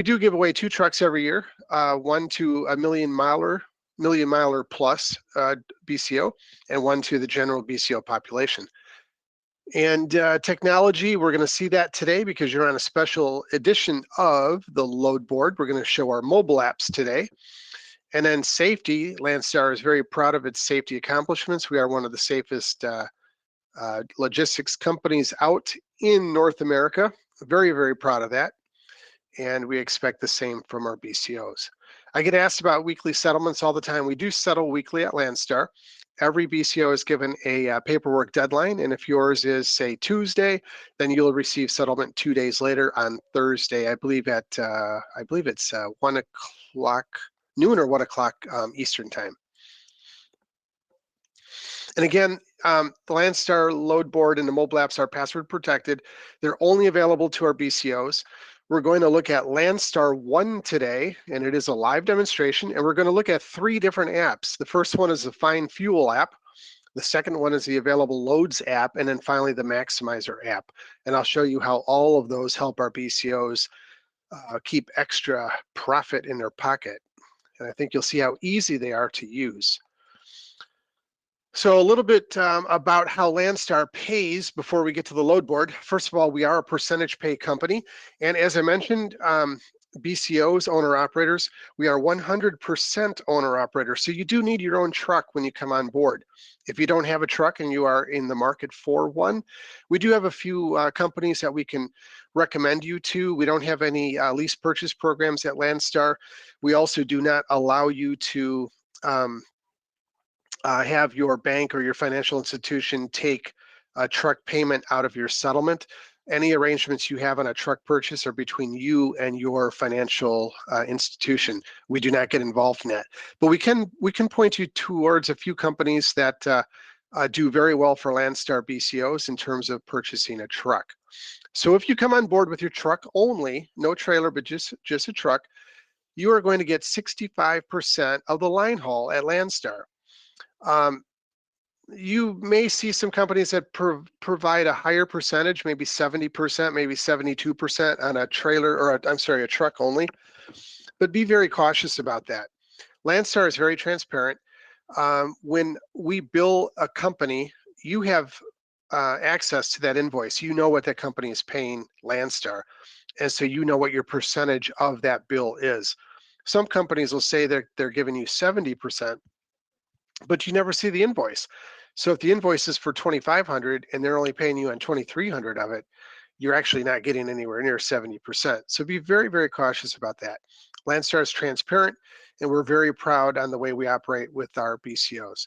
We do give away 2 trucks every year, one to a million miler plus BCO, and one to the general BCO population. And technology, we're going to see that today because you're on a special edition of the load board. We're going to show our mobile apps today. And then safety, Landstar is very proud of its safety accomplishments. We are one of the safest logistics companies out in North America. Very, very proud of that. And we expect the same from our BCOs. I get asked about weekly settlements all the time. We do settle weekly at Landstar. Every BCO is given a paperwork deadline, and if yours is, say, Tuesday, then you'll receive settlement 2 days later on Thursday. I believe it's 1 o'clock, noon or 1 o'clock Eastern time. And again, the Landstar load board and the mobile apps are password protected. They're only available to our BCOs. We're going to look at Landstar 1 today, and it is a live demonstration, and we're going to look at 3 different apps. The first one is the Find Fuel app. The second one is the Available Loads app, and then finally the Maximizer app. And I'll show you how all of those help our BCOs keep extra profit in their pocket. And I think you'll see how easy they are to use. So a little bit about how Landstar pays before we get to the load board. First of all, we are a percentage pay company. And as I mentioned, BCOs, owner-operators, we are 100% owner-operator. So you do need your own truck when you come on board. If you don't have a truck and you are in the market for one, we do have a few companies that we can recommend you to. We don't have any lease purchase programs at Landstar. We also do not allow you to have your bank or your financial institution take a truck payment out of your settlement. Any arrangements you have on a truck purchase are between you and your financial institution. We do not get involved in that. But we can point you towards a few companies that do very well for Landstar BCOs in terms of purchasing a truck. So if you come on board with your truck only, no trailer, but just a truck, you are going to get 65% of the line haul at Landstar. You may see some companies that provide a higher percentage, maybe 70%, maybe 72% on a trailer, or a truck only, but be very cautious about that. Landstar is very transparent. When we bill a company, you have access to that invoice. You know what that company is paying Landstar, and so you know what your percentage of that bill is. Some companies will say that they're giving you 70%, but you never see the invoice. So if the invoice is for $2,500 and they're only paying you on $2,300 of it, you're actually not getting anywhere near 70%. So be very, very cautious about that. Landstar is transparent, and we're very proud on the way we operate with our BCOs.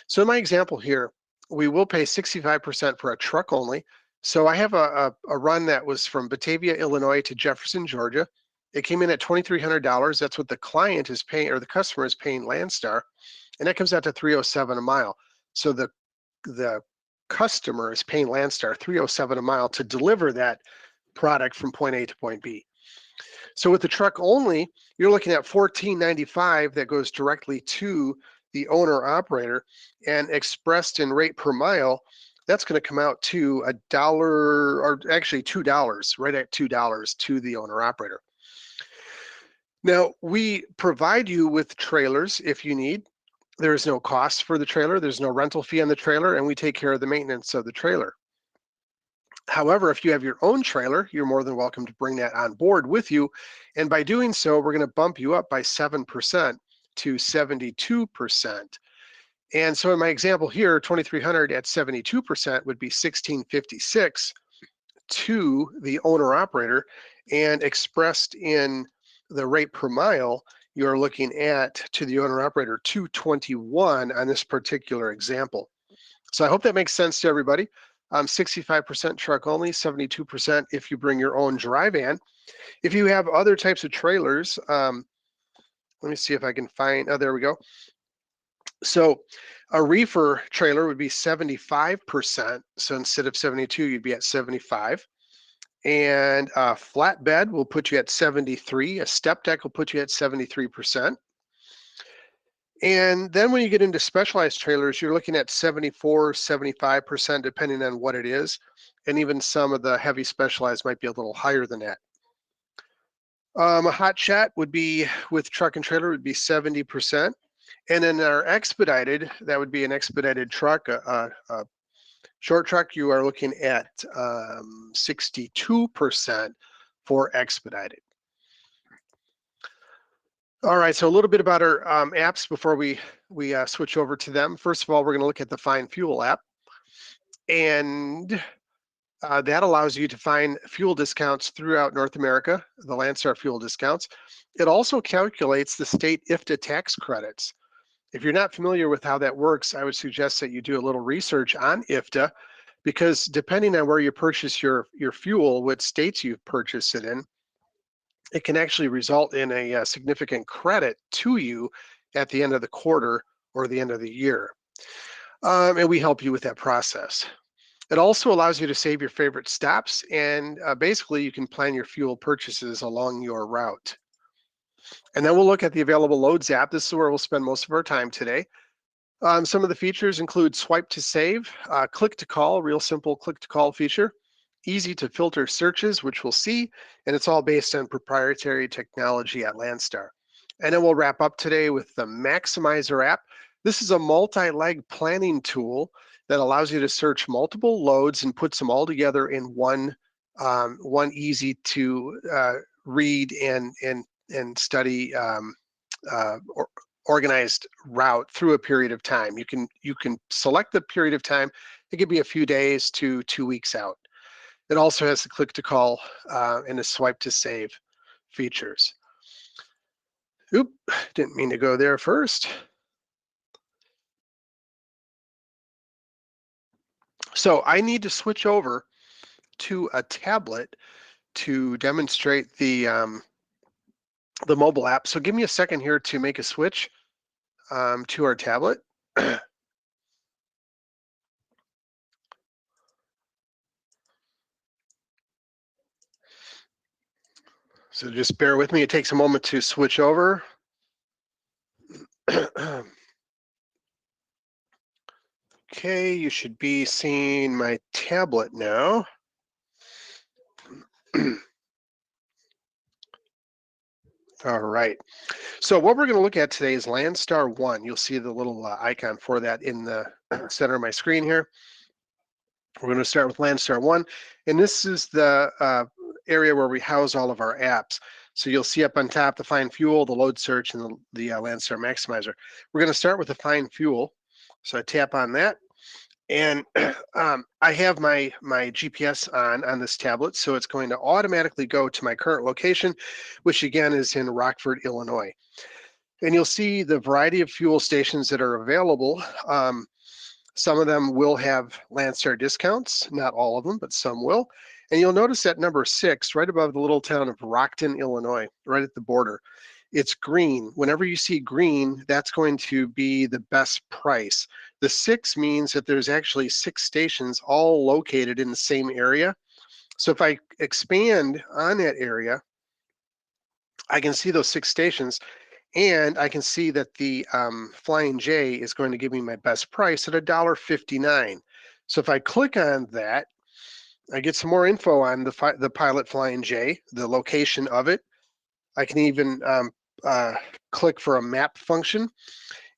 So in my example here, we will pay 65% for a truck only. So I have a run that was from Batavia, Illinois to Jefferson, Georgia. It came in at $2,300. That's what the client is paying, or the customer is paying Landstar, and that comes out to $307 a mile. So the customer is paying Landstar $307 a mile to deliver that product from point A to point B. So with the truck only, you're looking at $14.95 that goes directly to the owner operator, and expressed in rate per mile, that's going to come out to $1, or actually $2, right at $2 to the owner operator. Now, we provide you with trailers if you need. There is no cost for the trailer. There's no rental fee on the trailer, and we take care of the maintenance of the trailer. However, if you have your own trailer, you're more than welcome to bring that on board with you. And by doing so, we're going to bump you up by 7% to 72%. And so in my example here, 2,300 at 72% would be $1,656 to the owner operator, and expressed in the rate per mile, you're looking at, to the owner operator, $221 on this particular example. So I hope that makes sense to everybody. 65% truck only, 72% if you bring your own dry van. If you have other types of trailers, let me see if I can find, oh, there we go. So a reefer trailer would be 75%. So instead of 72, you'd be at 75. And a flatbed will put you at 73. A step deck will put you at 73%. And then when you get into specialized trailers, you're looking at 74, 75%, depending on what it is. And even some of the heavy specialized might be a little higher than that. A hot chat would be with truck and trailer would be 70%. And then our expedited, that would be an expedited truck, a short truck, you are looking at 62% for expedited. All right, so a little bit about our apps before we switch over to them. First of all, we're going to look at the Find Fuel app. And that allows you to find fuel discounts throughout North America, the Landstar fuel discounts. It also calculates the state IFTA tax credits. If you're not familiar with how that works, I would suggest that you do a little research on IFTA, because depending on where you purchase your fuel, what states you purchase it in, it can actually result in a significant credit to you at the end of the quarter or the end of the year. And we help you with that process. It also allows you to save your favorite stops, and basically you can plan your fuel purchases along your route. And then we'll look at the available loads app. This is where we'll spend most of our time today. Some of the features include swipe to save, click to call, real simple click to call feature, easy to filter searches, which we'll see, and it's all based on proprietary technology at Landstar. And then we'll wrap up today with the Maximizer app. This is a multi-leg planning tool that allows you to search multiple loads and puts them all together in one easy to read and study organized route through a period of time. You can select the period of time. It could be a few days to 2 weeks out. It also has the click to call and the swipe to save features. Oop, didn't mean to go there first. So I need to switch over to a tablet to demonstrate the mobile app. So give me a second here to make a switch to our tablet. So just bear with me. It takes a moment to switch over. Okay, you should be seeing my tablet now. All right. So what we're going to look at today is Landstar 1. You'll see the little icon for that in the center of my screen here. We're going to start with Landstar 1, and this is the area where we house all of our apps. So you'll see up on top the Find Fuel, the Load Search, and the Landstar Maximizer. We're going to start with the Find Fuel. So I tap on that, and I have my GPS on this tablet, so it's going to automatically go to my current location, which again is in Rockford, Illinois. And you'll see the variety of fuel stations that are available. Some of them will have Landstar discounts, not all of them, but some will. And you'll notice that number 6, right above the little town of Rockton, Illinois, right at the border, it's green. Whenever you see green, that's going to be the best price. The 6 means that there's actually 6 stations all located in the same area. So if I expand on that area, I can see those 6 stations, and I can see that the Flying J is going to give me my best price at $1.59. So if I click on that, I get some more info on the Pilot Flying J, the location of it. I can even click for a map function,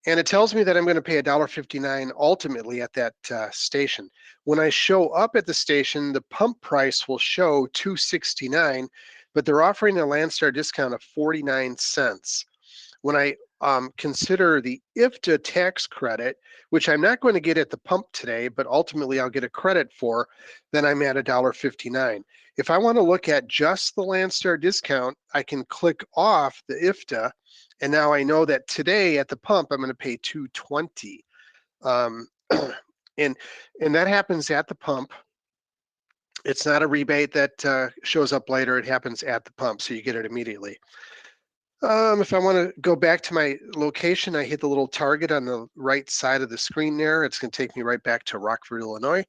and it tells me that I'm going to pay $1.59 ultimately at that station. When I show up at the station, the pump price will show $2.69, but they're offering a Landstar discount of 49 cents. When I consider the IFTA tax credit, which I'm not going to get at the pump today, but ultimately I'll get a credit for, then I'm at $1.59. If I want to look at just the Landstar discount, I can click off the IFTA, and now I know that today at the pump I'm going to pay $2.20, and that happens at the pump. It's not a rebate that shows up later. It happens at the pump, so you get it immediately. If I want to go back to my location, I hit the little target on the right side of the screen there. It's going to take me right back to Rockford, Illinois.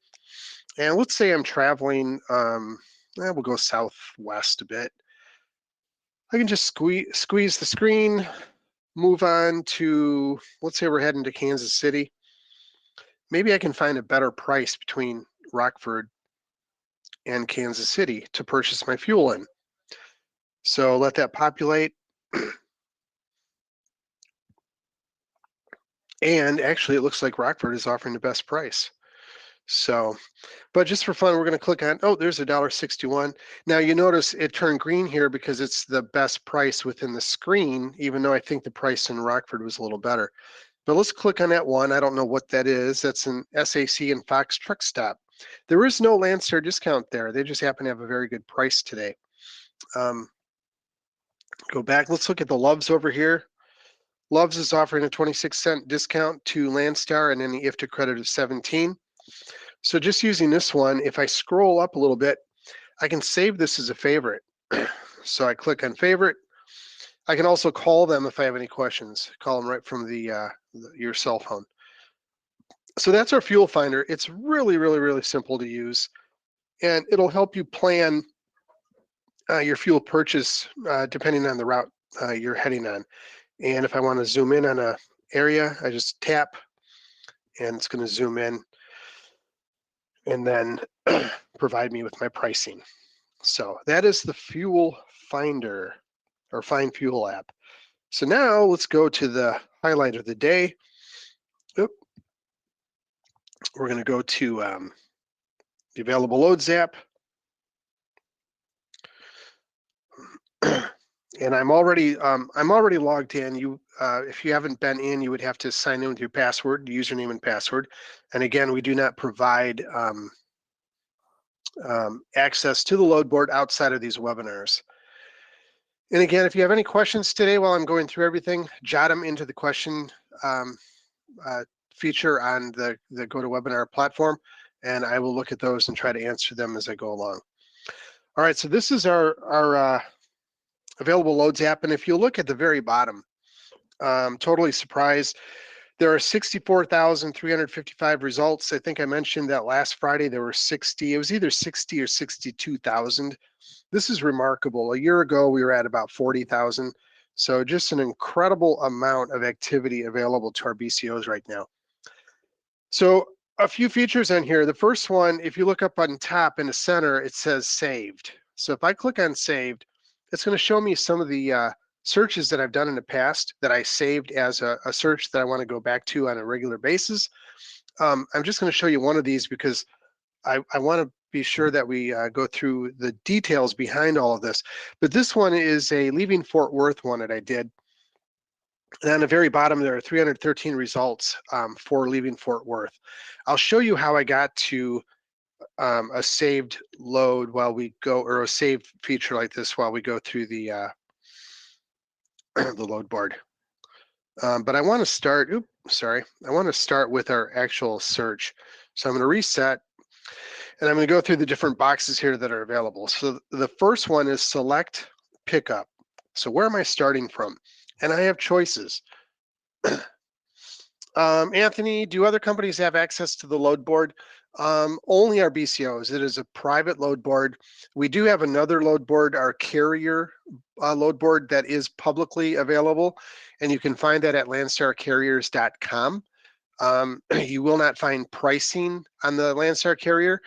And let's say I'm traveling, we'll go southwest a bit. I can just squeeze the screen, move on to, let's say we're heading to Kansas City. Maybe I can find a better price between Rockford and Kansas City to purchase my fuel in. So let that populate. And actually, it looks like Rockford is offering the best price. So, but just for fun, we're going to click on, oh, there's $1.61. Now you notice it turned green here because it's the best price within the screen, even though I think the price in Rockford was a little better. But let's click on that one. I don't know what that is. That's an SAC and Fox Truck Stop. There is no Landstar discount there. They just happen to have a very good price today. Go back. Let's look at the Loves over here. Loves is offering a 26-cent discount to Landstar and any IFTA credit of 17. So just using this one, if I scroll up a little bit, I can save this as a favorite. So I click on favorite. I can also call them if I have any questions. Call them right from your cell phone. So that's our fuel finder. It's really, really, really simple to use, and it'll help you plan your fuel purchase depending on the route you're heading on. And if I want to zoom in on an area, I just tap, and it's going to zoom in and then provide me with my pricing. So that is the fuel finder or Find Fuel app. So now let's go to the highlight of the day. Oop. We're going to go to the available loads app. And I'm already logged in. You, if you haven't been in, you would have to sign in with your password, username and password. And again, we do not provide access to the load board outside of these webinars. And again, if you have any questions today while I'm going through everything, jot them into the question feature on the GoToWebinar platform, and I will look at those and try to answer them as I go along. All right, so this is our available loads app, and if you look at the very bottom, totally surprised. There are 64,355 results. I think I mentioned that last Friday there were 60. It was either 60 or 62,000. This is remarkable. A year ago we were at about 40,000. So just an incredible amount of activity available to our BCOs right now. So a few features on here. The first one, if you look up on top in the center, it says saved. So if I click on saved, it's going to show me some of the searches that I've done in the past that I saved as a search that I want to go back to on a regular basis. I'm just going to show you one of these because I want to be sure that we go through the details behind all of this. But this one is a Leaving Fort Worth one that I did. And on the very bottom, there are 313 results for Leaving Fort Worth. I'll show you how I got to a saved load while we go, or a saved feature like this while we go through the the load board. But I want to start, I want to start with our actual search. So I'm going to reset, and I'm going to go through the different boxes here that are available. So the first one is select pickup. So where am I starting from? And I have choices. Anthony, do other companies have access to the load board? Only our BCOs. It is a private load board. We do have another load board, our carrier load board, that is publicly available, and you can find that at landstarcarriers.com. You will not find pricing on the Landstar Carrier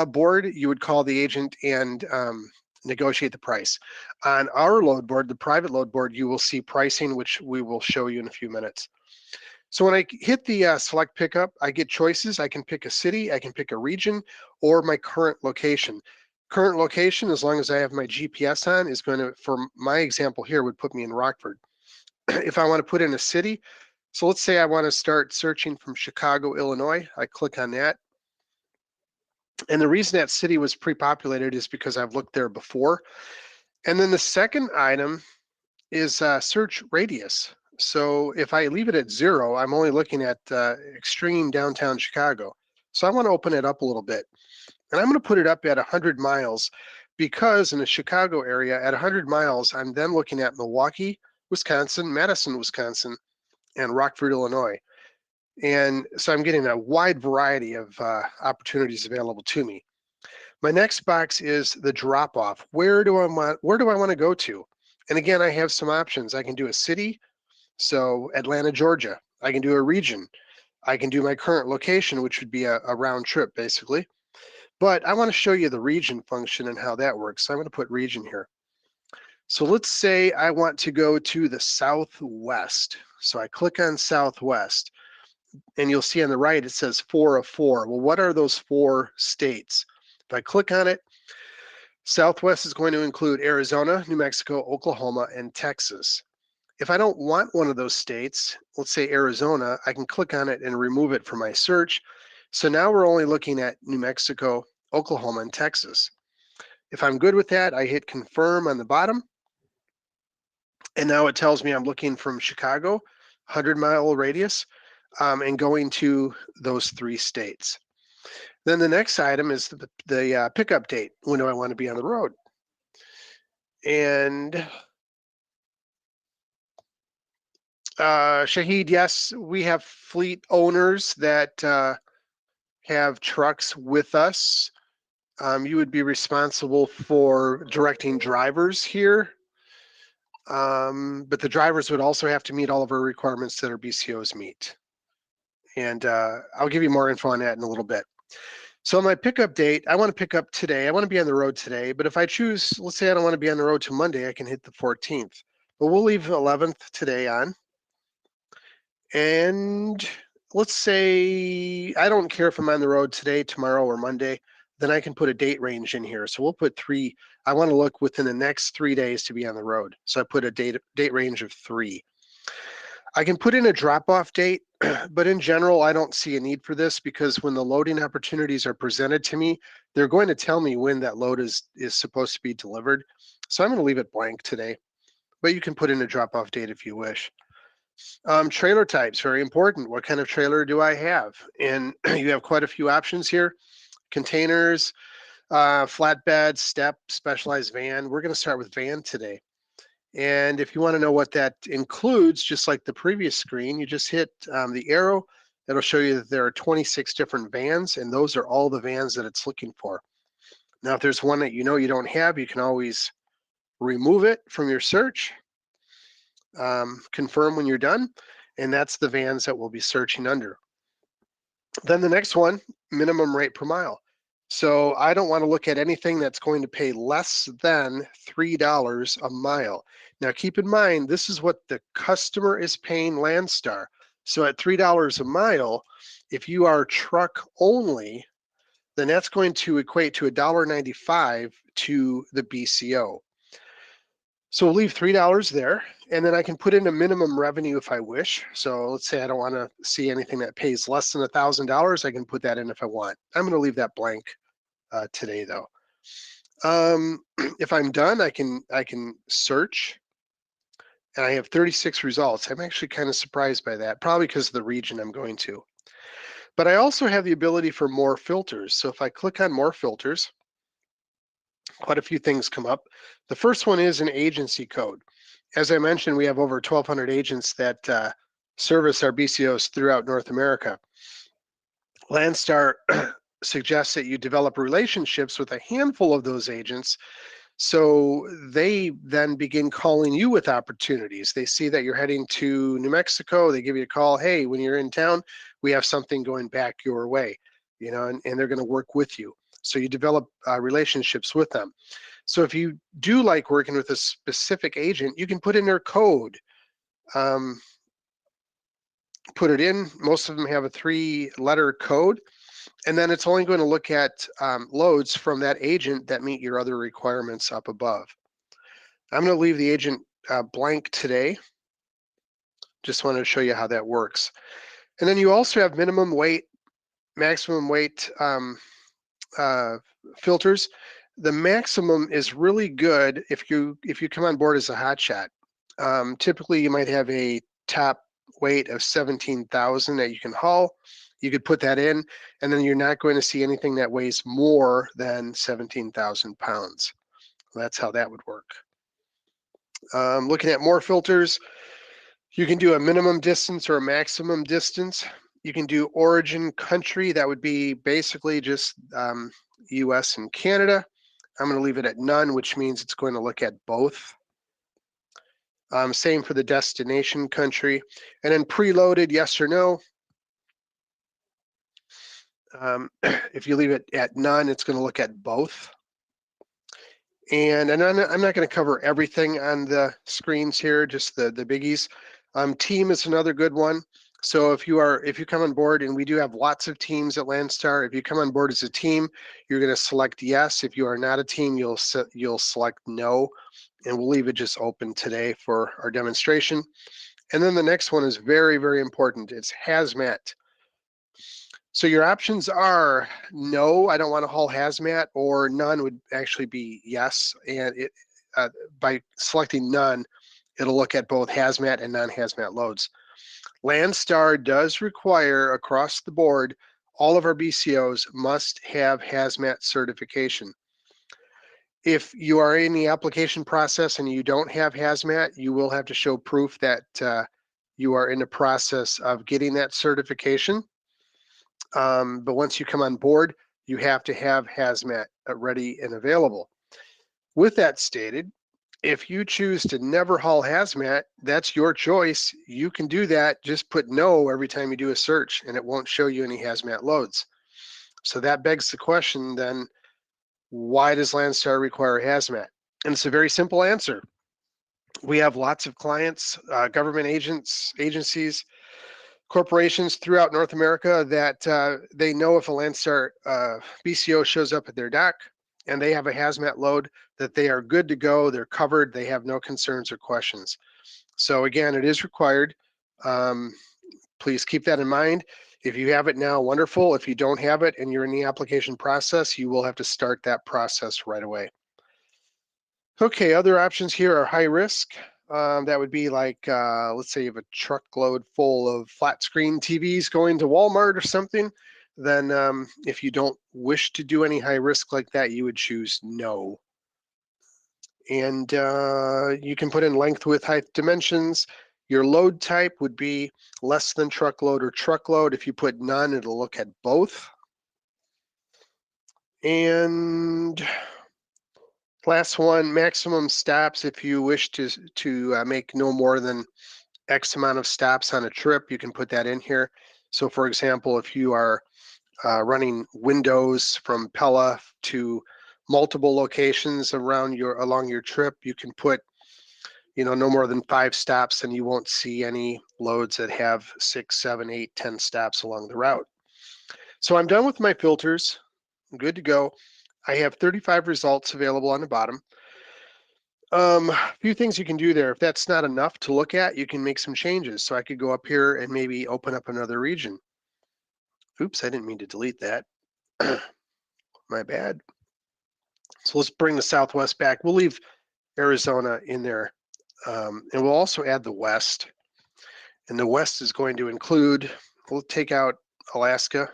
board. You would call the agent and negotiate the price. On our load board, the private load board, you will see pricing, which we will show you in a few minutes. So when I hit the select pickup, I get choices. I can pick a city, I can pick a region, or my current location. Current location, as long as I have my GPS on, is going to, for my example here, would put me in Rockford. If I want to put in a city, so let's say I want to start searching from Chicago, Illinois, I click on that. And the reason that city was pre-populated is because I've looked there before. And then the second item is search radius. So if I leave it at 0, I'm only looking at extreme downtown Chicago. So I want to open it up a little bit. And I'm going to put it up at 100 miles because in the Chicago area at 100 miles, I'm then looking at Milwaukee, Wisconsin, Madison, Wisconsin, and Rockford, Illinois. And so I'm getting a wide variety of opportunities available to me. My next box is the drop off. Where do I want to go to? And again, I have some options. I can do a city, so Atlanta, Georgia. I can do a region. I can do my current location, which would be a round trip basically. But I want to show you the region function and how that works. So I'm going to put region here. So let's say I want to go to the Southwest. So I click on Southwest, and you'll see on the right, it says 4 of 4. Well, what are those 4 states? If I click on it, Southwest is going to include Arizona, New Mexico, Oklahoma, and Texas. If I don't want one of those states, let's say Arizona, I can click on it and remove it from my search. So now we're only looking at New Mexico, Oklahoma, and Texas. If I'm good with that, I hit confirm on the bottom. And now it tells me I'm looking from Chicago, 100-mile radius, and going to those 3 states. Then the next item is the pickup date. When do I want to be on the road? And Shahid, yes, we have fleet owners that have trucks with us. You would be responsible for directing drivers here. But the drivers would also have to meet all of our requirements that our BCOs meet. And I'll give you more info on that in a little bit. So my pickup date, I want to pick up today. I want to be on the road today, but if I choose, let's say I don't want to be on the road till Monday, I can hit the 14th. But we'll leave 11th today on. And let's say I don't care if I'm on the road today, tomorrow, or Monday, then I can put a date range in here. So we'll put 3. I want to look within the next 3 days to be on the road. So I put a date range of 3. I can put in a drop-off date, but in general, I don't see a need for this because when the loading opportunities are presented to me, they're going to tell me when that load is supposed to be delivered. So I'm going to leave it blank today, but you can put in a drop-off date if you wish. Trailer types, very important. What kind of trailer do I have? And you have quite a few options here. Containers, flatbed, step, specialized van. We're going to start with van today. And if you want to know what that includes, just like the previous screen, you just hit the arrow. It'll show you that there are 26 different vans, and those are all the vans that it's looking for. Now, if there's one that you know you don't have, you can always remove it from your search, confirm when you're done, and that's the vans that we'll be searching under. Then the next one, minimum rate per mile. So I don't want to look at anything that's going to pay less than $3 a mile. Now keep in mind, this is what the customer is paying Landstar. So at $3 a mile, if you are truck only, then that's going to equate to $1.95 to the BCO. So we'll leave $3 there, and then I can put in a minimum revenue if I wish. So let's say I don't want to see anything that pays less than $1,000. I can put that in if I want. I'm going to leave that blank today, though. If I'm done, I can search, and I have 36 results. I'm actually kind of surprised by that, probably because of the region I'm going to. But I also have the ability for more filters. So if I click on more filters, quite a few things come up. The first one is an agency code. As I mentioned, we have over 1,200 agents that service our BCOs throughout North America. Landstar suggests that you develop relationships with a handful of those agents, so they then begin calling you with opportunities. They see that you're heading to New Mexico, they give you a call, hey, when you're in town, we have something going back your way, you know, and they're gonna work with you. So you develop relationships with them. So if you do like working with a specific agent, you can put in their code, put it in. Most of them have a 3-letter code, and then it's only going to look at loads from that agent that meet your other requirements up above. I'm going to leave the agent blank today. Just wanted to show you how that works. And then you also have minimum weight, maximum weight filters. The maximum is really good if you come on board as a hotshot. Typically, you might have a top weight of 17,000 that you can haul. You could put that in, and then you're not going to see anything that weighs more than 17,000 pounds. That's how that would work. Looking at more filters, you can do a minimum distance or a maximum distance. You can do origin country. That would be basically just US and Canada. I'm going to leave it at none, which means it's going to look at both. Same for the destination country. And then preloaded, yes or no. If you leave it at none, it's going to look at both. And I'm not going to cover everything on the screens here, just the biggies. Team is another good one. So if you come on board, and we do have lots of teams at Landstar, if you come on board as a team, you're going to select yes. If you are not a team, you'll select no, and we'll leave it just open today for our demonstration. And then the next one is very, very important. It's hazmat. So your options are no, I don't want to haul hazmat, or none would actually be yes. And by selecting none, it'll look at both hazmat and non-hazmat loads. Landstar does require across the board, all of our BCOs must have hazmat certification. If you are in the application process and you don't have hazmat, you will have to show proof that you are in the process of getting that certification. But once you come on board, you have to have hazmat ready and available. With that stated, if you choose to never haul hazmat, that's your choice. You can do that. Just put no every time you do a search, and it won't show you any hazmat loads. So that begs the question then, why does Landstar require hazmat? And it's a very simple answer. We have lots of clients, government agencies, corporations throughout North America that they know if a Landstar BCO shows up at their dock and they have a hazmat load, that they are good to go, they're covered, they have no concerns or questions. So again, it is required. Please keep that in mind. If you have it now, wonderful. If you don't have it and you're in the application process, you will have to start that process right away. Okay, other options here are high risk. That would be like, let's say you have a truckload full of flat screen TVs going to Walmart or something. Then if you don't wish to do any high risk like that, you would choose no. And you can put in length, width, height, dimensions. Your load type would be less than truckload or truckload. If you put none, it'll look at both. And last one, maximum stops. If you wish to make no more than X amount of stops on a trip, you can put that in here. So for example, if you are running windows from Pella to multiple locations along your trip, you can put no more than 5 stops, and you won't see any loads that have 6, 7, 8, 10 stops along the route. So I'm done with my filters. I'm good to go. I have 35 results available on the bottom. A few things you can do there. If that's not enough to look at, you can make some changes. So I could go up here and maybe open up another region. Oops, I didn't mean to delete that. My bad. So let's bring the Southwest back. We'll leave Arizona in there. And we'll also add the West. And the West is going to include, we'll take out Alaska,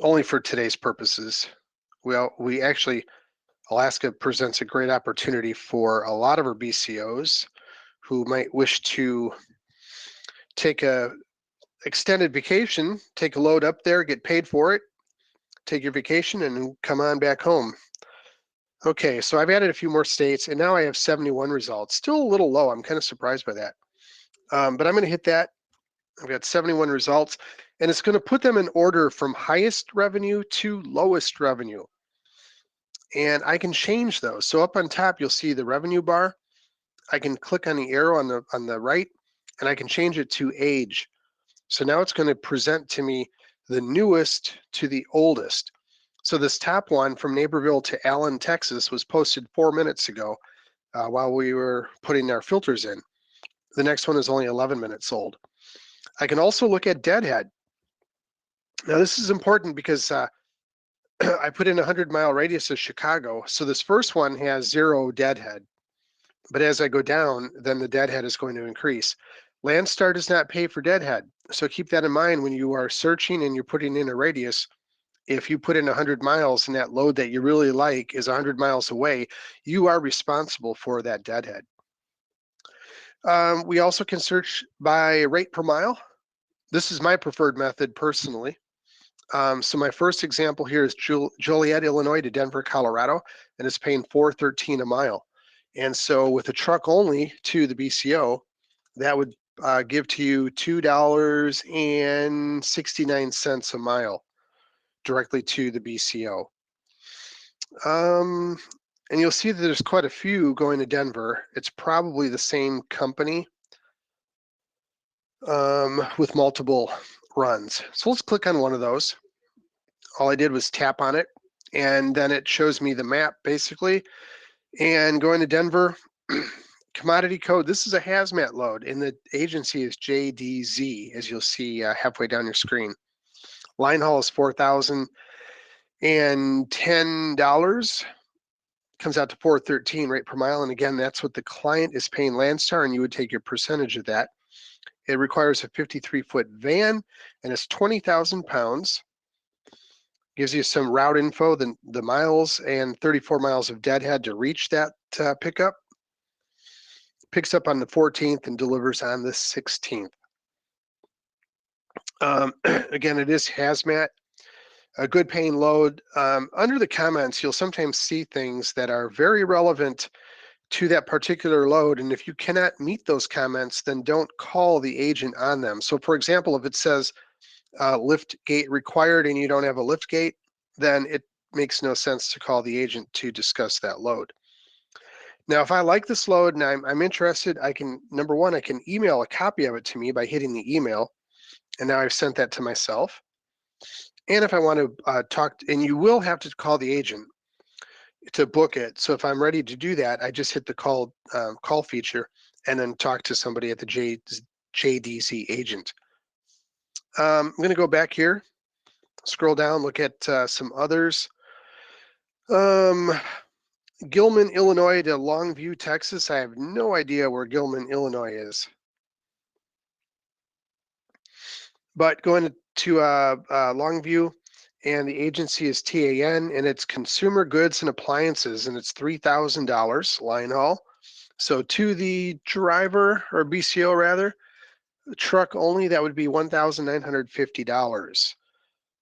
only for today's purposes. We actually, Alaska presents a great opportunity for a lot of our BCOs who might wish to take a extended vacation, take a load up there, get paid for it, take your vacation, and come on back home. Okay, so I've added a few more states, and now I have 71 results. Still a little low. I'm kind of surprised by that. But I'm going to hit that. I've got 71 results, and it's going to put them in order from highest revenue to lowest revenue. And I can change those. So up on top, you'll see the revenue bar. I can click on the arrow on the right, and I can change it to age. So now it's going to present to me the newest to the oldest. So this top one from Naperville to Allen, Texas was posted 4 minutes ago while we were putting our filters in. The next one is only 11 minutes old. I can also look at deadhead. Now this is important because I put in a 100-mile radius of Chicago. So this first one has 0 deadhead. But as I go down, then the deadhead is going to increase. Landstar does not pay for deadhead. So keep that in mind when you are searching and you're putting in a radius. If you put in 100 miles and that load that you really like is 100 miles away, you are responsible for that deadhead. We also can search by rate per mile. This is my preferred method personally. So my first example here is Joliet, Illinois to Denver, Colorado, and it's paying $4.13 a mile. And so with a truck only to the BCO, that would give to you $2.69 a mile directly to the BCO. And you'll see that there's quite a few going to Denver. It's probably the same company with multiple runs. So let's click on one of those. All I did was tap on it, and then it shows me the map basically. And going to Denver, commodity code, this is a hazmat load, and the agency is JDZ, as you'll see halfway down your screen. Line haul is $4,010. Comes out to $413 rate per mile. And again, that's what the client is paying Landstar, and you would take your percentage of that. It requires a 53-foot van, and it's 20,000 pounds. Gives you some route info, the miles, and 34 miles of deadhead to reach that pickup. Picks up on the 14th and delivers on the 16th. Again, it is hazmat, a good paying load. Under the comments, you'll sometimes see things that are very relevant to that particular load. And if you cannot meet those comments, then don't call the agent on them. So for example, if it says lift gate required and you don't have a lift gate, then it makes no sense to call the agent to discuss that load. Now, if I like this load and I'm interested, I can, number one, I can email a copy of it to me by hitting the email. And now I've sent that to myself. And if I want to talk, and you will have to call the agent to book it. So if I'm ready to do that, I just hit the call feature and then talk to somebody at the JDZ agent. I'm going to go back here, scroll down, look at some others. Gilman, Illinois to Longview, Texas. I have no idea where Gilman, Illinois is. But going to Longview, and the agency is TAN, and it's Consumer Goods and Appliances, and it's $3,000 line haul. So to the driver, or BCO rather, truck only, that would be $1,950.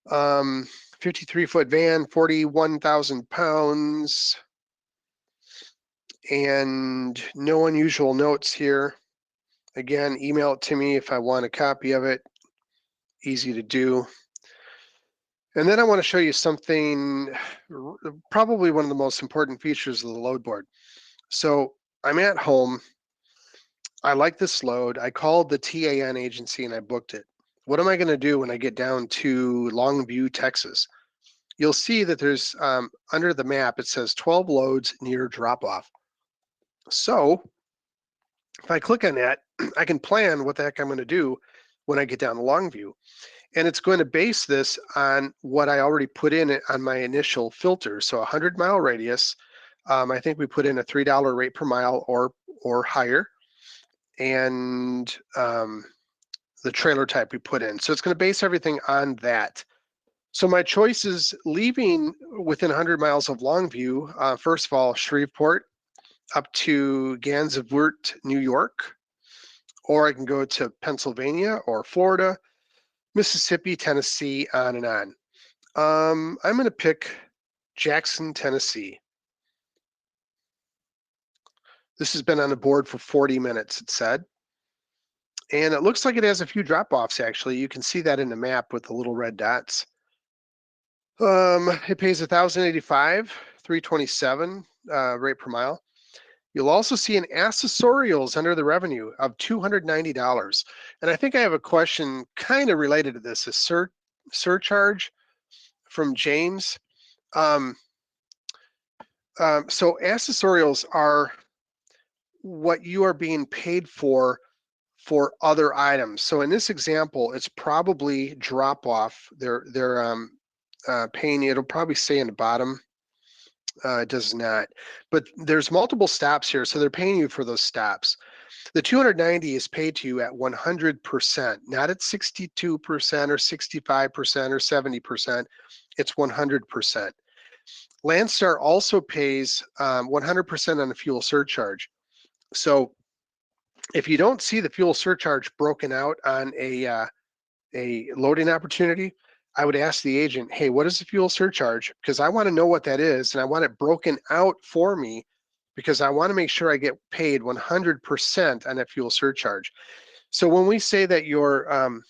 53-foot van, 41,000 pounds. And no unusual notes here. Again, email it to me if I want a copy of it. Easy to do. And then I want to show you something, probably one of the most important features of the load board. So I'm at home. I like this load. I called the TAN agency and I booked it. What am I going to do when I get down to Longview, Texas? You'll see that there's, under the map, it says 12 loads near drop-off. So if I click on that, I can plan what the heck I'm going to do when I get down to Longview. And it's going to base this on what I already put in on my initial filter. So 100-mile radius, I think we put in a $3 rate per mile or higher. And the trailer type we put in. So it's going to base everything on that. So my choice is leaving within 100 miles of Longview. First of all, Shreveport up to Gansevoort, New York, or I can go to Pennsylvania or Florida, Mississippi, Tennessee, on and on. I'm going to pick Jackson, Tennessee. This has been on the board for 40 minutes, it said. And it looks like it has a few drop-offs, actually. You can see that in the map with the little red dots. It pays $1,085, $327 rate per mile. You'll also see an accessorials under the revenue of $290. And I think I have a question kind of related to this, a surcharge from James. So accessorials are what you are being paid for other items. So in this example, it's probably drop off. They're paying, it'll probably say in the bottom. It does not, but there's multiple stops here, so they're paying you for those stops. The 290 is paid to you at 100%, not at 62% or 65% or 70%. It's 100%. Landstar also pays 100% on the fuel surcharge. So if you don't see the fuel surcharge broken out on a loading opportunity, I would ask the agent, hey, what is the fuel surcharge? Because I want to know what that is, and I want it broken out for me because I want to make sure I get paid 100% on that fuel surcharge. So when we say that your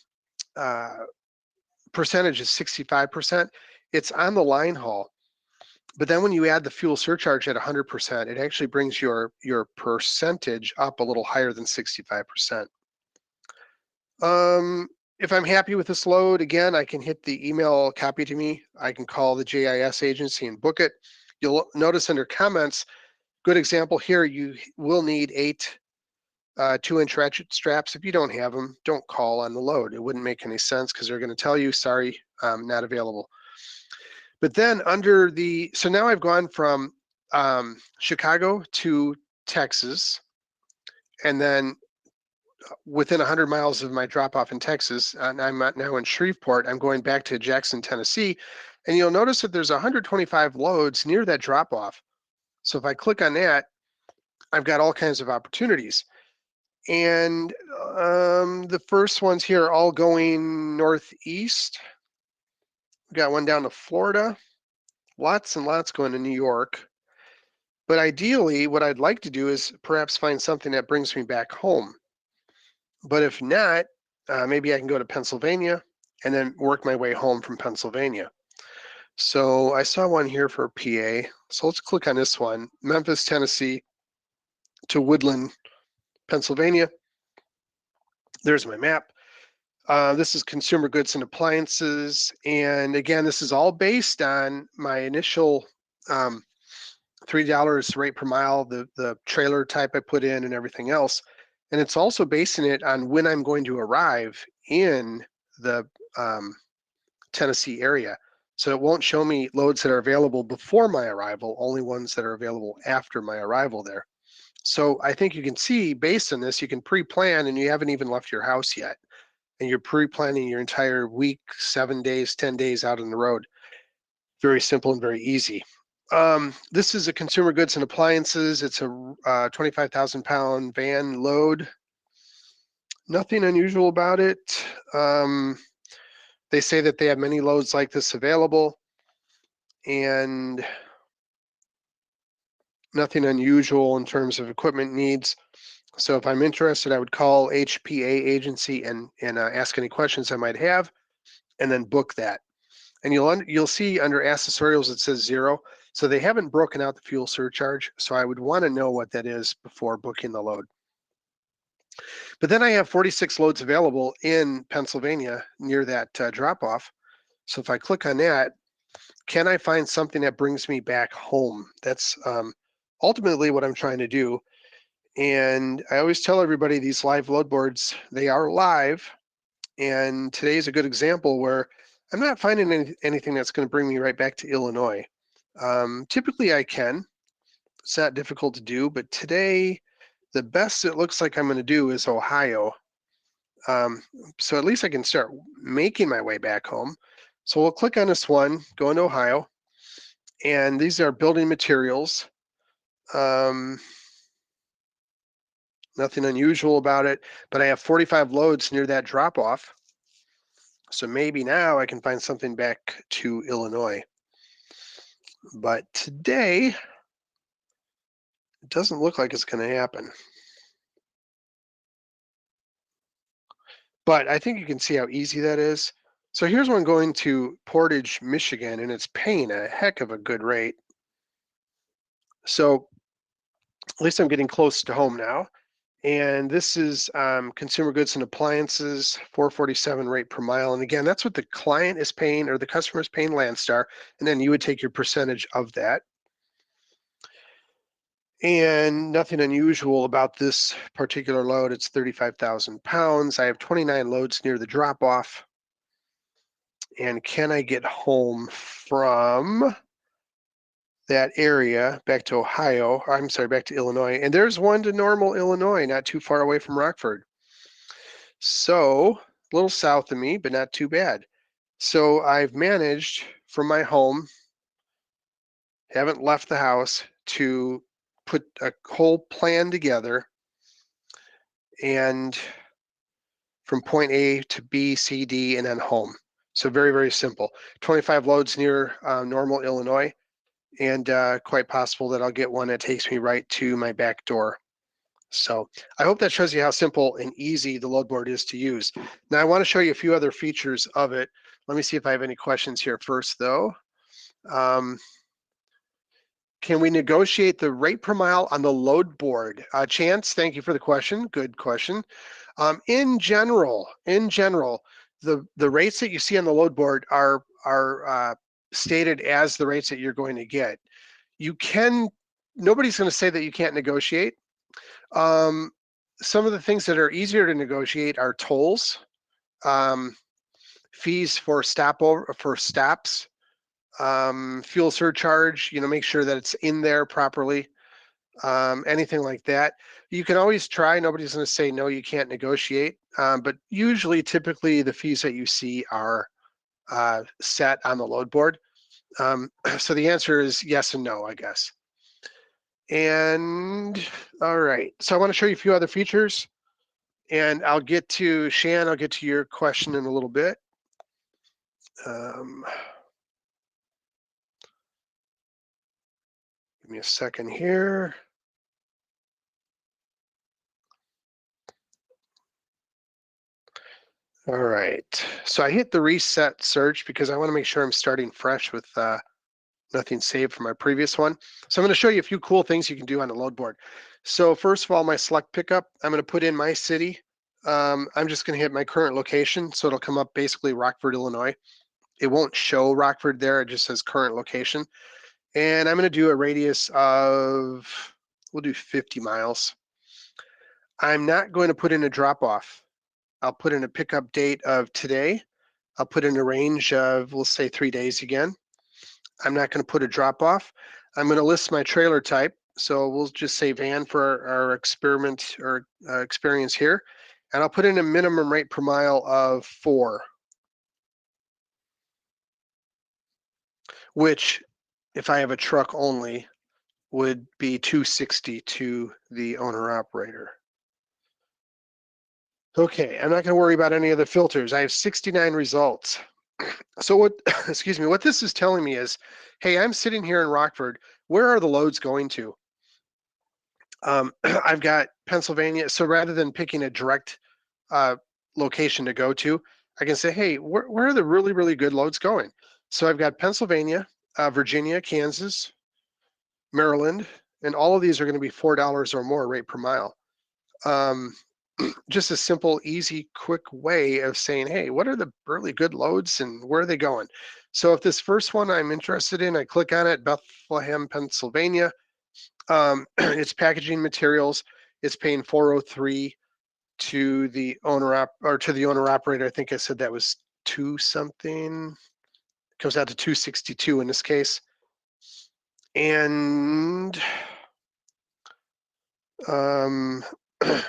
percentage is 65%, it's on the line haul. But then when you add the fuel surcharge at 100%, it actually brings your percentage up a little higher than 65%. If I'm happy with this load, again, I can hit the email copy to me. I can call the JIS agency and book it. You'll notice under comments, good example here, you will need 8 2-inch ratchet straps. If you don't have them, don't call on the load. It wouldn't make any sense because they're going to tell you, sorry, not available. But then under the, so now I've gone from Chicago to Texas, and then within 100 miles of my drop off in Texas, and I'm now in Shreveport, I'm going back to Jackson, Tennessee, and you'll notice that there's 125 loads near that drop off. So if I click on that, I've got all kinds of opportunities. And the first ones here are all going northeast. We've got one down to Florida, lots and lots going to New York. But ideally, what I'd like to do is perhaps find something that brings me back home. But if not, maybe I can go to Pennsylvania and then work my way home from Pennsylvania. So I saw one here for PA. So let's click on this one, Memphis, Tennessee to Woodland, Pennsylvania. There's my map. This is consumer goods and appliances. And again, this is all based on my initial $3 rate per mile, the trailer type I put in and everything else. And it's also basing it on when I'm going to arrive in the Tennessee area. So it won't show me loads that are available before my arrival, only ones that are available after my arrival there. So I think you can see based on this, you can pre-plan and you haven't even left your house yet. And you're pre-planning your entire week, 7 days, 10 days out on the road. Very simple and very easy. This is a consumer goods and appliances. It's a 25,000 pound van load. Nothing unusual about it. They say that they have many loads like this available and nothing unusual in terms of equipment needs. So if I'm interested, I would call HPA agency and ask any questions I might have and then book that. And you'll see under accessorials it says 0. So they haven't broken out the fuel surcharge. So I would want to know what that is before booking the load. But then I have 46 loads available in Pennsylvania near that drop off. So if I click on that, can I find something that brings me back home? That's ultimately what I'm trying to do. And I always tell everybody these live load boards, they are live. And today is a good example where I'm not finding anything that's going to bring me right back to Illinois. Typically I can. It's not difficult to do, but today the best it looks like I'm going to do is Ohio. So at least I can start making my way back home. So we'll click on this one, go into Ohio, and these are building materials. Nothing unusual about it, but I have 45 loads near that drop off. So maybe now I can find something back to Illinois. But today, it doesn't look like it's going to happen. But I think you can see how easy that is. So here's one going to Portage, Michigan, and it's paying a heck of a good rate. So at least I'm getting close to home now. And this is consumer goods and appliances, $4.47 rate per mile. And again, that's what the client is paying or the customer is paying Landstar. And then you would take your percentage of that. And nothing unusual about this particular load. It's 35,000 pounds. I have 29 loads near the drop off. And can I get home from that area back to Ohio? I'm sorry, back to Illinois. And there's one to Normal, Illinois, not too far away from Rockford. So a little south of me, but not too bad. So I've managed from my home, haven't left the house, to put a whole plan together and from point A to B, C, D, and then home. So very, very simple. 25 loads near Normal, Illinois, and quite possible that I'll get one that takes me right to my back door. So I hope that shows you how simple and easy the load board is to use. Now I want to show you a few other features of it. Let me see if I have any questions here first though. Can we negotiate the rate per mile on the load board? Chance, thank you for the question. Good question. In general, the rates that you see on the load board are stated as the rates that you're going to get. You can, nobody's going to say that you can't negotiate. Some of the things that are easier to negotiate are tolls, fees for stops, fuel surcharge, make sure that it's in there properly, anything like that. You can always try, nobody's going to say no, you can't negotiate, but usually typically the fees that you see are set on the load board. So the answer is yes and no, I guess. And all right, so I want to show you a few other features, and I'll get to Shan, I'll get to your question in a little bit. Give me a second here. All right, so I hit the reset search because I want to make sure I'm starting fresh with nothing saved from my previous one. So I'm going to show you a few cool things you can do on the load board. So first of all, my select pickup, I'm going to put in my city. I'm just going to hit my current location, so it'll come up basically Rockford, Illinois. It won't show Rockford there, it just says current location. And I'm going to do a radius of, we'll do 50 miles. I'm not going to put in a drop off. I'll put in a pickup date of today. I'll put in a range of, we'll say 3 days again. I'm not going to put a drop off. I'm going to list my trailer type. So we'll just say van for our experiment or experience here. And I'll put in a minimum rate per mile of 4, which if I have a truck only would be $260 to the owner operator. Okay, I'm not going to worry about any of the filters. I have 69 results. So what, excuse me, what this is telling me is, hey, I'm sitting here in Rockford. Where are the loads going to? I've got Pennsylvania. So rather than picking a direct location to go to, I can say, hey, where are the really, really good loads going? So I've got Pennsylvania, Virginia, Kansas, Maryland, and all of these are going to be $4 or more rate per mile. Just a simple, easy, quick way of saying, hey, what are the really good loads and where are they going? So if this first one I'm interested in, I click on it, Bethlehem, Pennsylvania. It's packaging materials. It's paying $403 to the owner operator. I think I said that was 2 something. It comes out to 262 in this case. And it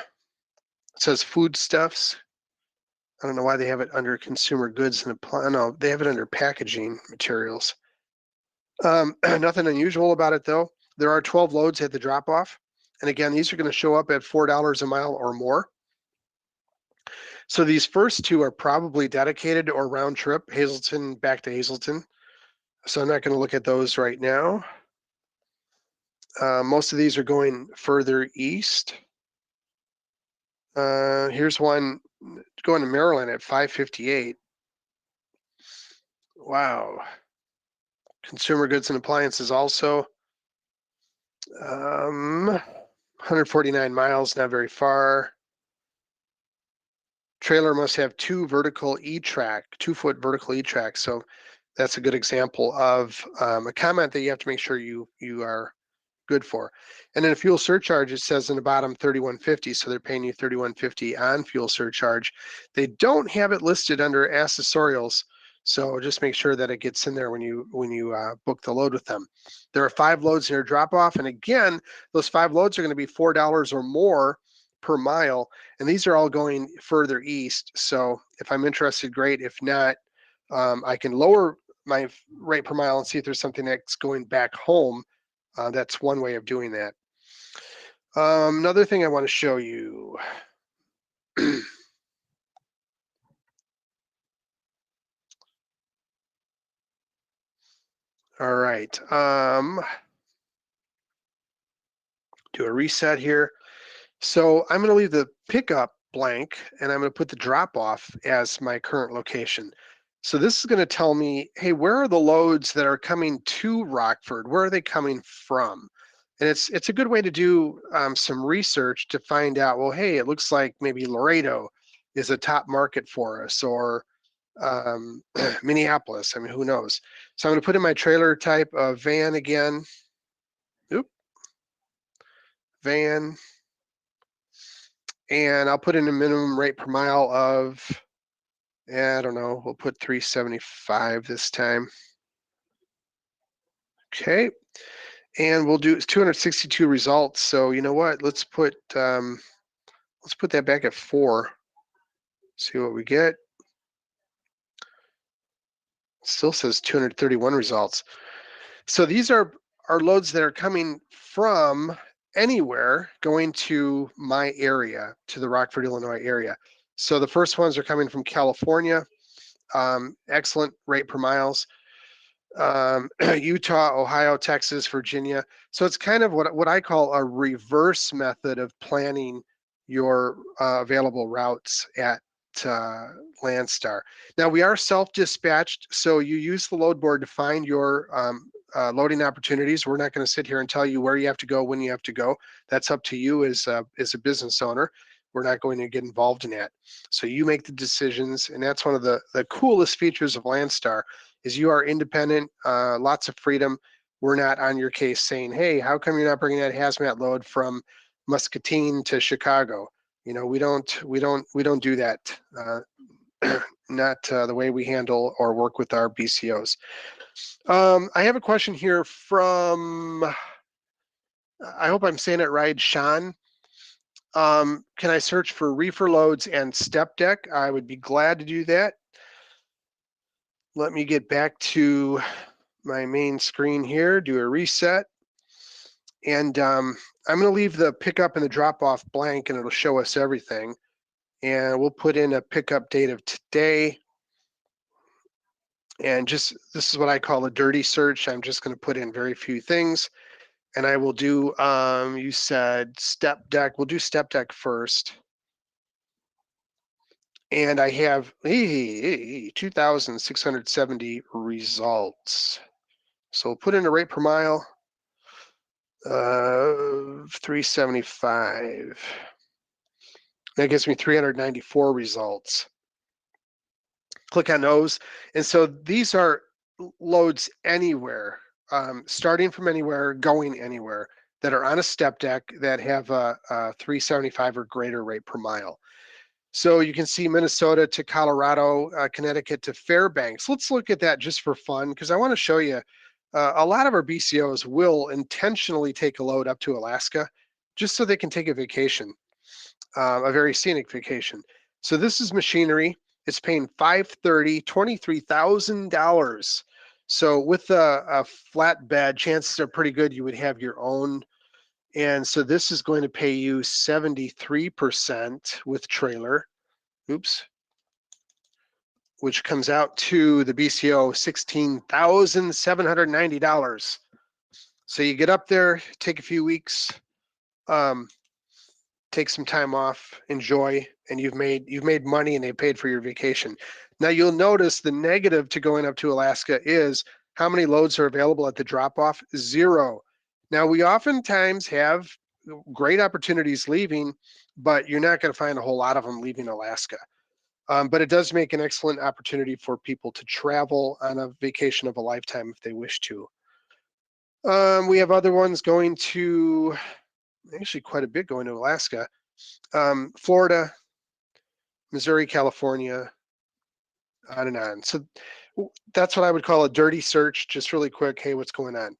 says foodstuffs. I don't know why they have it under consumer goods and no, they have it under packaging materials. Nothing unusual about it though. There are 12 loads at the drop off. And again, these are going to show up at $4 a mile or more. So these first 2 are probably dedicated or round trip, Hazleton back to Hazleton. So I'm not going to look at those right now. Most of these are going further east. Here's one going to Maryland at 558. Wow. Consumer goods and appliances also. 149 miles, not very far. Trailer must have 2 vertical E-track, 2-foot vertical E-track. So that's a good example of a comment that you have to make sure you are good for. And then a fuel surcharge, it says in the bottom $31.50, so they're paying you $31.50 on fuel surcharge. They don't have it listed under accessorials, so just make sure that it gets in there when you book the load with them. There are 5 loads in your drop off, and again, those 5 loads are going to be $4 or more per mile, and these are all going further east. So if I'm interested, great. If not, I can lower my rate per mile and see if there's something that's going back home. That's one way of doing that. Another thing I want to show you. All right. Do a reset here. So I'm going to leave the pickup blank and I'm going to put the drop off as my current location. So this is going to tell me, hey, where are the loads that are coming to Rockford? Where are they coming from? And it's a good way to do some research to find out, well, hey, it looks like maybe Laredo is a top market for us, or Minneapolis. I mean, who knows? So I'm going to put in my trailer type of van again. Oop, van. And I'll put in a minimum rate per mile of, I don't know, we'll put 375 this time. Okay. And we'll do 262 results. So you know what? Let's put that back at 4. See what we get. Still says 231 results. So these are loads that are coming from anywhere going to my area, to the Rockford, Illinois area. So the first ones are coming from California. Excellent rate per miles. Utah, Ohio, Texas, Virginia. So it's kind of what I call a reverse method of planning your available routes at Landstar. Now we are self-dispatched, so you use the load board to find your loading opportunities. We're not going to sit here and tell you where you have to go, when you have to go. That's up to you as a business owner. We're not going to get involved in that. So you make the decisions, and that's one of the coolest features of Landstar is you are independent, lots of freedom. We're not on your case saying, hey, how come you're not bringing that hazmat load from Muscatine to Chicago? You know, we don't do that. Not the way we handle or work with our BCOs. I have a question here from, I hope I'm saying it right, Sean. Can I search for reefer loads and step deck? I would be glad to do that. Let me get back to my main screen here, do a reset. And I'm going to leave the pickup and the drop off blank, and it'll show us everything. And we'll put in a pickup date of today. And just, this is what I call a dirty search. I'm just going to put in very few things. And I will do, you said step deck. We'll do step deck first. And I have 2,670 results. So we'll put in a rate per mile of 375. That gives me 394 results. Click on those. And so these are loads anywhere, starting from anywhere, going anywhere, that are on a step deck that have a 375 or greater rate per mile. So you can see Minnesota to Colorado, Connecticut to Fairbanks. Let's look at that just for fun, because I want to show you a lot of our BCOs will intentionally take a load up to Alaska just so they can take a vacation, a very scenic vacation. So this is machinery. It's paying $530, $23,000. So with a flatbed, chances are pretty good you would have your own. And so this is going to pay you 73% with trailer. Oops. Which comes out to the BCO $16,790. So you get up there, take a few weeks, take some time off, enjoy, and you've made money and they paid for your vacation. Now you'll notice the negative to going up to Alaska is how many loads are available at the drop-off? 0. Now we oftentimes have great opportunities leaving, but you're not going to find a whole lot of them leaving Alaska. But it does make an excellent opportunity for people to travel on a vacation of a lifetime if they wish to. We have other ones going to, actually quite a bit going to Alaska, Florida, Missouri, California, on and on. So that's what I would call a dirty search, just really quick, hey, what's going on?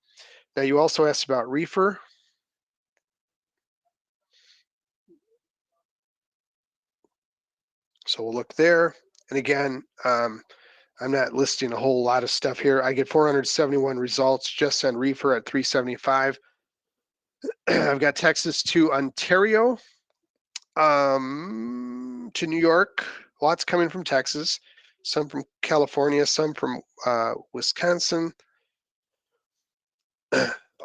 Now you also asked about reefer. So we'll look there. And again, I'm not listing a whole lot of stuff here. I get 471 results just on reefer at 375. I've got Texas to Ontario, to New York. Lots coming from Texas, some from California, some from Wisconsin.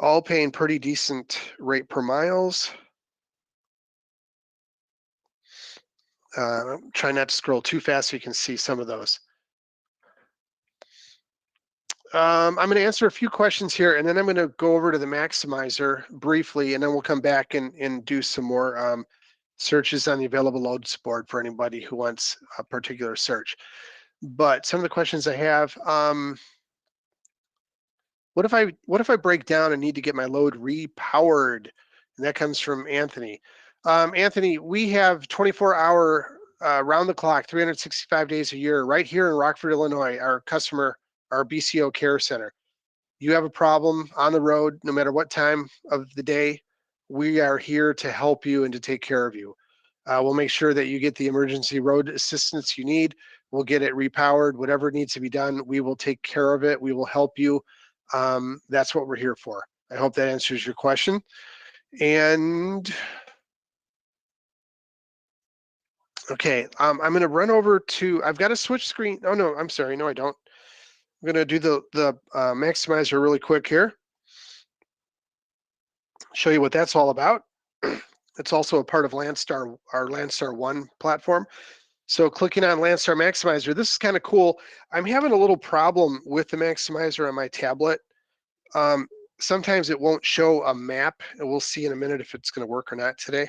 All paying pretty decent rate per miles. Try not to scroll too fast so you can see some of those. I'm going to answer a few questions here, and then I'm going to go over to the Maximizer briefly, and then we'll come back and do some more searches on the available loads board for anybody who wants a particular search. But some of the questions I have, what if I break down and need to get my load repowered? And that comes from Anthony. Anthony, we have 24-hour round the clock, 365 days a year, right here in Rockford, Illinois, our BCO care center. You have a problem on the road, no matter what time of the day, we are here to help you and to take care of you. We'll make sure that you get the emergency road assistance you need. We'll get it repowered, whatever needs to be done, we will take care of it. We will help you. That's what we're here for. I hope that answers your question. And okay, I'm going to run over to, I've got a switch screen. Oh no, I'm sorry, no I don't. I'm going to do the Maximizer really quick here. Show you what that's all about. It's also a part of Landstar, our Landstar 1 platform. So clicking on Landstar Maximizer, this is kind of cool. I'm having a little problem with the Maximizer on my tablet. Sometimes it won't show a map, and we'll see in a minute if it's going to work or not today.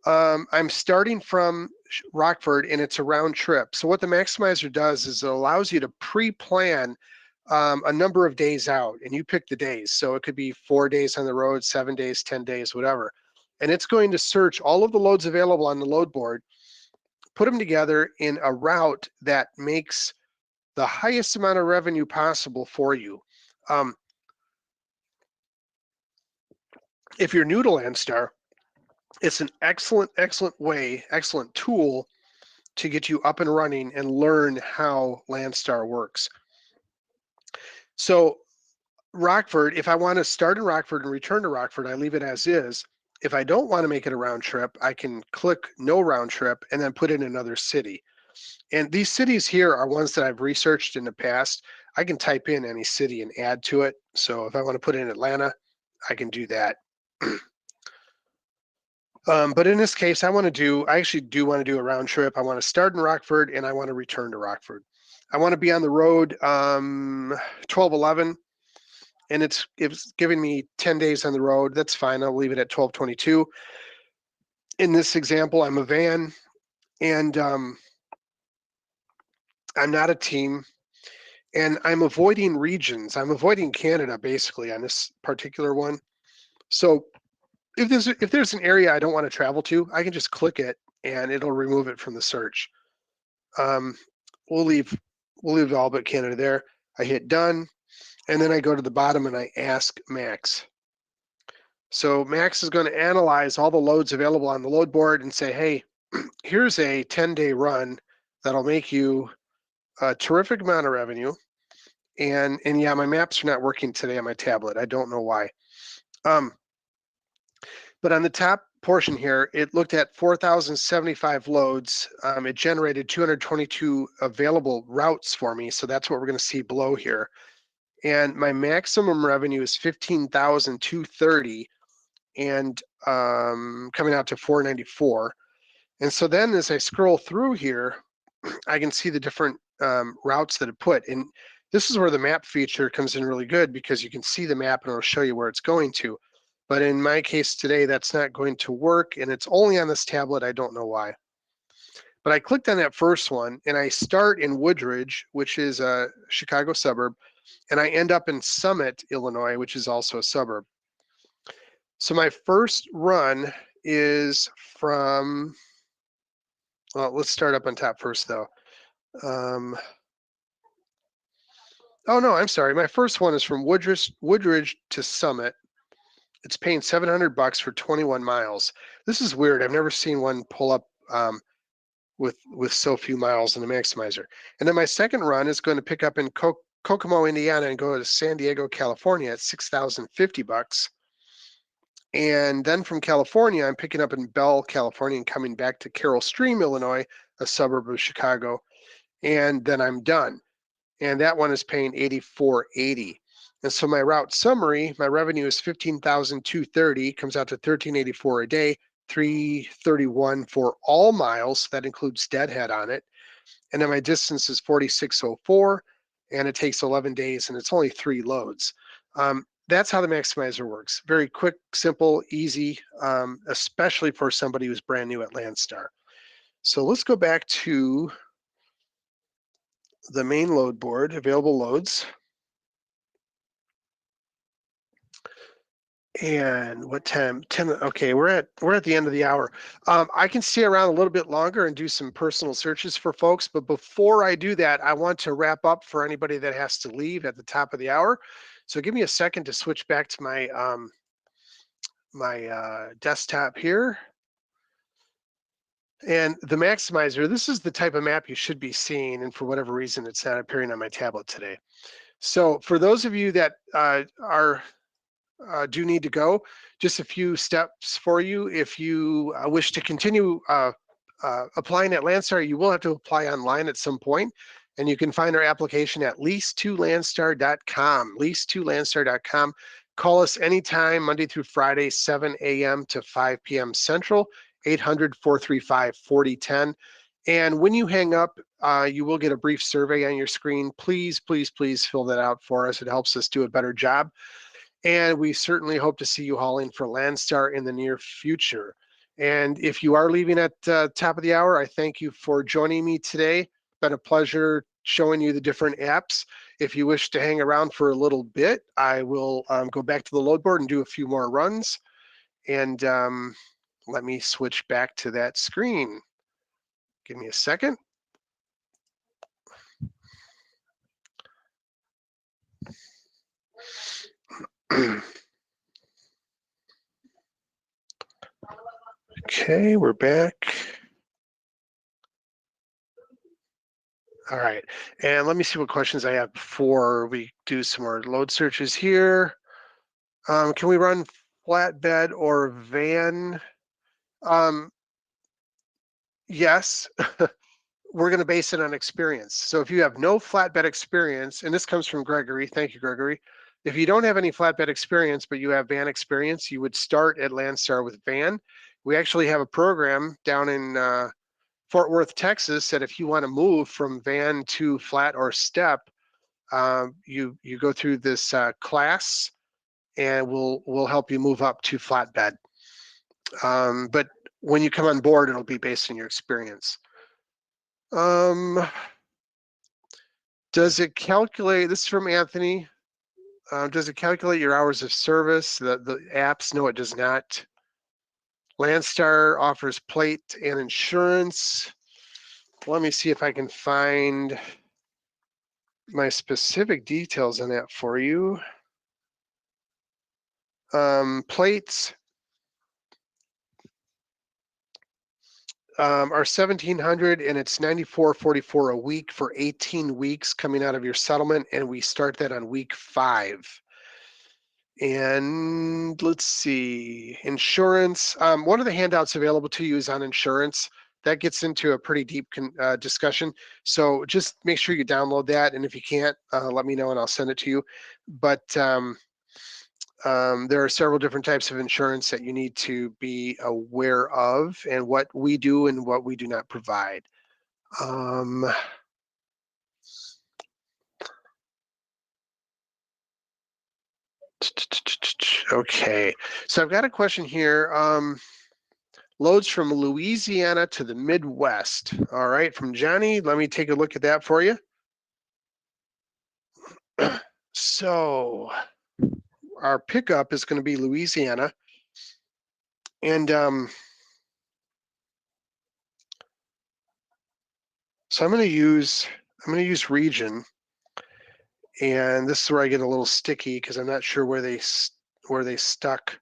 I'm starting from Rockford, and it's a round trip. So what the Maximizer does is it allows you to pre-plan a number of days out, and you pick the days. So it could be 4 days on the road, 7 days, 10 days, whatever. And it's going to search all of the loads available on the load board, put them together in a route that makes the highest amount of revenue possible for you. If you're new to Landstar, it's an excellent tool to get you up and running and learn how Landstar works. So Rockford, if I want to start in Rockford and return to Rockford, I leave it as is. If I don't want to make it a round trip, I can click no round trip and then put in another city. And these cities here are ones that I've researched in the past. I can type in any city and add to it. So if I want to put in Atlanta, I can do that. But in this case, I actually do want to do a round trip. I want to start in Rockford and I want to return to Rockford. I want to be on the road 12/11, and it's giving me 10 days on the road. That's fine. I'll leave it at 12/22. In this example, I'm a van, and I'm not a team, and I'm avoiding regions. I'm avoiding Canada basically on this particular one. So if there's an area I don't want to travel to, I can just click it and it'll remove it from the search. We'll leave all but Canada there. I hit done, and then I go to the bottom and I ask Max. So Max is going to analyze all the loads available on the load board and say, hey, here's a 10-day run that'll make you a terrific amount of revenue. And yeah, my maps are not working today on my tablet. I don't know why. But on the top portion here, it looked at 4,075 loads. It generated 222 available routes for me. So that's what we're going to see below here. And my maximum revenue is 15,230 and coming out to 494. And so then as I scroll through here, I can see the different routes that it put. And this is where the map feature comes in really good, because you can see the map and it'll show you where it's going to. But in my case today, that's not going to work, and it's only on this tablet. I don't know why. But I clicked on that first one, and I start in Woodridge, which is a Chicago suburb, and I end up in Summit, Illinois, which is also a suburb. So my first run is from, well, let's start up on top first, though. Oh, no, I'm sorry. My first one is from Woodridge to Summit. It's paying $700 for 21 miles. This is weird. I've never seen one pull up with so few miles in the Maximizer. And then my second run is going to pick up in Kokomo, Indiana, and go to San Diego, California at $6,050. And then from California, I'm picking up in Bell, California, and coming back to Carroll Stream, Illinois, a suburb of Chicago. And then I'm done. And that one is paying $84.80. And so my route summary, my revenue is $15,230, comes out to $13.84 a day, $331 for all miles. That includes deadhead on it. And then my distance is 4604. and it takes 11 days and it's only 3 loads. That's how the maximizer works. Very quick, simple, easy, especially for somebody who's brand new at Landstar. So let's go back to the main load board, available loads. And what time? 10. Okay, we're at the end of the hour. I can stay around a little bit longer and do some personal searches for folks, but before I do that, I want to wrap up for anybody that has to leave at the top of the hour. So give me a second to switch back to my desktop here. And the maximizer, this is the type of map you should be seeing, and for whatever reason, it's not appearing on my tablet today. So for those of you that do need to go, just a few steps for you. If you wish to continue applying at Landstar, you will have to apply online at some point, and you can find our application at lease2landstar.com, lease2landstar.com. Call us anytime, Monday through Friday, 7 a.m. to 5 p.m. Central, 800-435-4010. And when you hang up, you will get a brief survey on your screen. Please, please, please fill that out for us. It helps us do a better job. And we certainly hope to see you hauling for Landstar in the near future. And if you are leaving at top of the hour, I thank you for joining me today. It's been a pleasure showing you the different apps. If you wish to hang around for a little bit, I will go back to the load board and do a few more runs. And let me switch back to that screen. Give me a second. Okay, we're back. All right, and let me see what questions I have before we do some more load searches here. Can we run flatbed or van? Yes, we're going to base it on experience. So if you have no flatbed experience, and this comes from Gregory, thank you, Gregory. If you don't have any flatbed experience, but you have van experience, you would start at Landstar with van. We actually have a program down in Fort Worth, Texas, that if you want to move from van to flat or step, you go through this class, and we'll help you move up to flatbed. But when you come on board, it'll be based on your experience. Does it calculate? This is from Anthony. Does it calculate your hours of service? The apps? No, it does not. Landstar offers plate and insurance. Let me see if I can find my specific details on that for you. Plates are $1,700, and it's $94.44 a week for 18 weeks coming out of your settlement, and we start that on week 5. And let's see, insurance. One of the handouts available to you is on insurance. That gets into a pretty deep discussion. So just make sure you download that, and if you can't, let me know and I'll send it to you. But there are several different types of insurance that you need to be aware of, and what we do and what we do not provide. Okay, so I've got a question here. Loads from Louisiana to the Midwest. All right, from Johnny, let me take a look at that for you. So our pickup is going to be Louisiana, and so I'm going to use region, and this is where I get a little sticky because I'm not sure where they stuck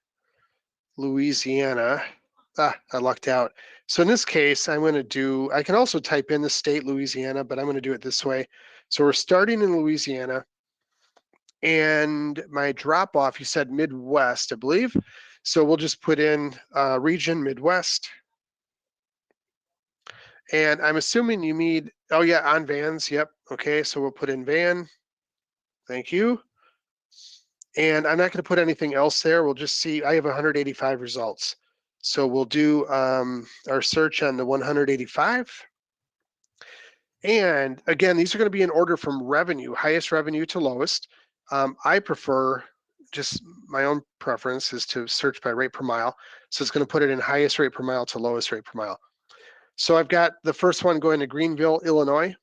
Louisiana. I lucked out. So in this case, I'm going to do, I can also type in the state Louisiana, but I'm going to do it this way. So we're starting in Louisiana, and my drop off, you said Midwest, I believe. So we'll just put in region Midwest. And I'm assuming you need, oh yeah, on vans, yep. Okay, so we'll put in van. Thank you. And I'm not going to put anything else there. We'll just see, I have 185 results. So we'll do our search on the 185. And again, these are going to be in order from revenue, highest revenue to lowest. I prefer, just my own preference is to search by rate per mile. So it's going to put it in highest rate per mile to lowest rate per mile. So I've got the first one going to Greenville, Illinois,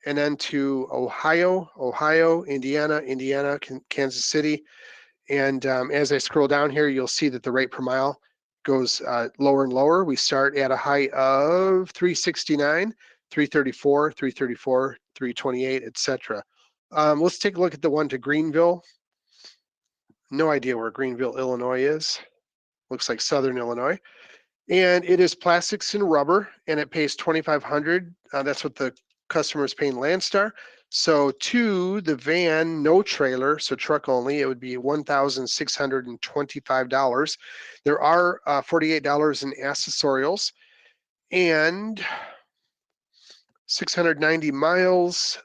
and then to Ohio, Indiana, Kansas City. And as I scroll down here, you'll see that the rate per mile goes lower and lower. We start at a height of 369, 334, 334, 328, etc. Let's take a look at the one to Greenville. No idea where Greenville, Illinois is. Looks like Southern Illinois. And it is plastics and rubber, and it pays $2,500. That's what the customer is paying Landstar. So to the van, no trailer, so truck only, it would be $1,625. There are $48 in accessorials and 690 miles.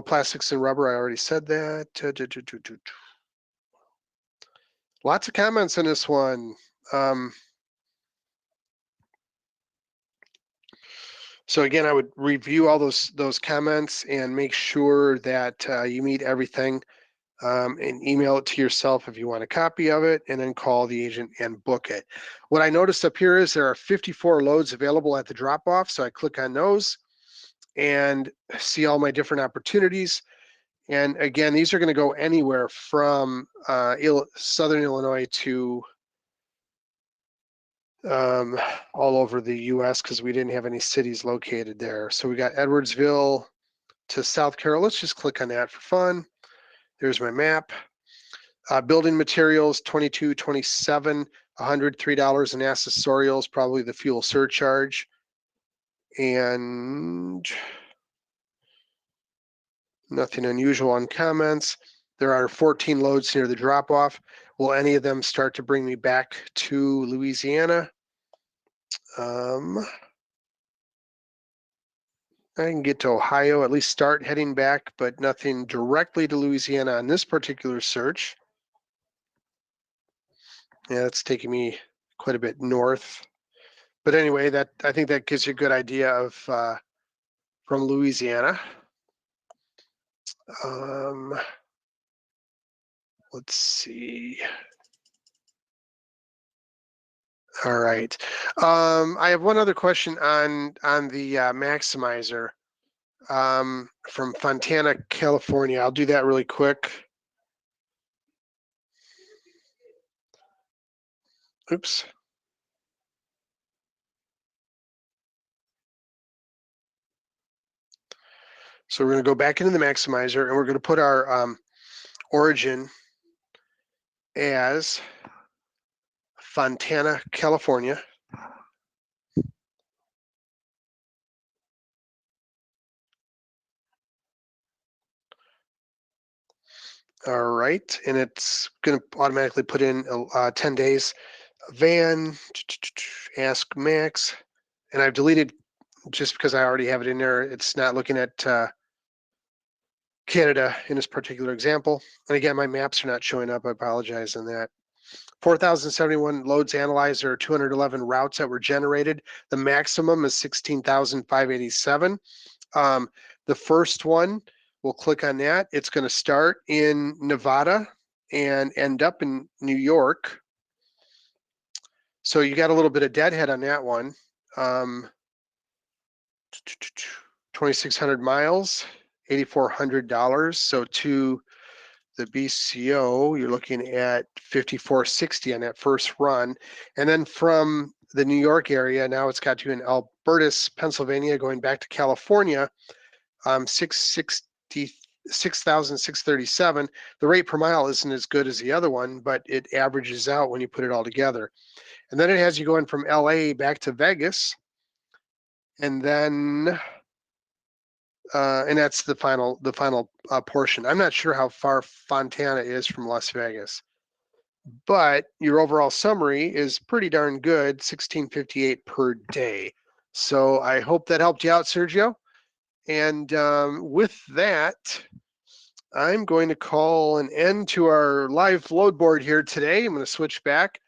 Plastics and rubber, I already said that. Lots of comments on this one. So again, I would review all those comments and make sure that you meet everything, and email it to yourself if you want a copy of it, and then call the agent and book it. What I noticed up here is there are 54 loads available at the drop-off. So I click on those and see all my different opportunities. And again, these are going to go anywhere from Southern Illinois to all over the US, because we didn't have any cities located there. So we got Edwardsville to South Carolina. Let's just click on that for fun. There's my map. Building materials, 22, 27, $103 in accessorials, probably the fuel surcharge. And nothing unusual on comments. There are 14 loads near the drop-off. Will any of them start to bring me back to Louisiana? I can get to Ohio, at least start heading back, but nothing directly to Louisiana on this particular search. Yeah, it's taking me quite a bit north. But anyway, I think that gives you a good idea of from Louisiana. Let's see. All right. I have one other question on the Maximizer from Fontana, California. I'll do that really quick. Oops. So we're going to go back into the Maximizer, and we're going to put our origin as Fontana, California. All right, and it's going to automatically put in 10 days. Van, ask Max, and I've deleted just because I already have it in there. It's not looking at Canada in this particular example. And again, my maps are not showing up. I apologize on that. 4,071 loads analyzed. There are 211 routes that were generated. The maximum is 16,587. The first one, we'll click on that. It's going to start in Nevada and end up in New York. So you got a little bit of deadhead on that one. 2,600 miles, $8,400. So to the BCO, you're looking at 5,460 on that first run. And then from the New York area, now it's got you in Albertus, Pennsylvania, going back to California, 6,637. The rate per mile isn't as good as the other one, but it averages out when you put it all together. And then it has you going from LA back to Vegas. And then and that's the final portion. I'm not sure how far Fontana is from Las Vegas, but your overall summary is pretty darn good, 1658 per day. So I hope that helped you out, Sergio. And with that, I'm going to call an end to our live load board here today. I'm going to switch back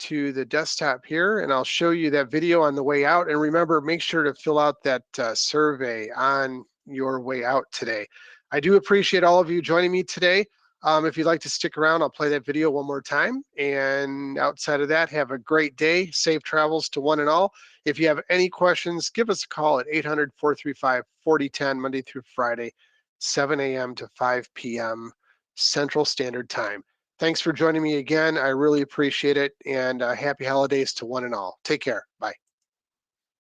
to the desktop here and I'll show you that video on the way out. And remember, make sure to fill out that survey on your way out today. I do appreciate all of you joining me today. If you'd like to stick around, I'll play that video one more time. And outside of that, have a great day. Safe travels to one and all. If you have any questions, give us a call at 800-435-4010, Monday through Friday, 7 a.m. to 5 p.m. Central Standard Time. Thanks for joining me again. I really appreciate it. And happy holidays to one and all. Take care. Bye.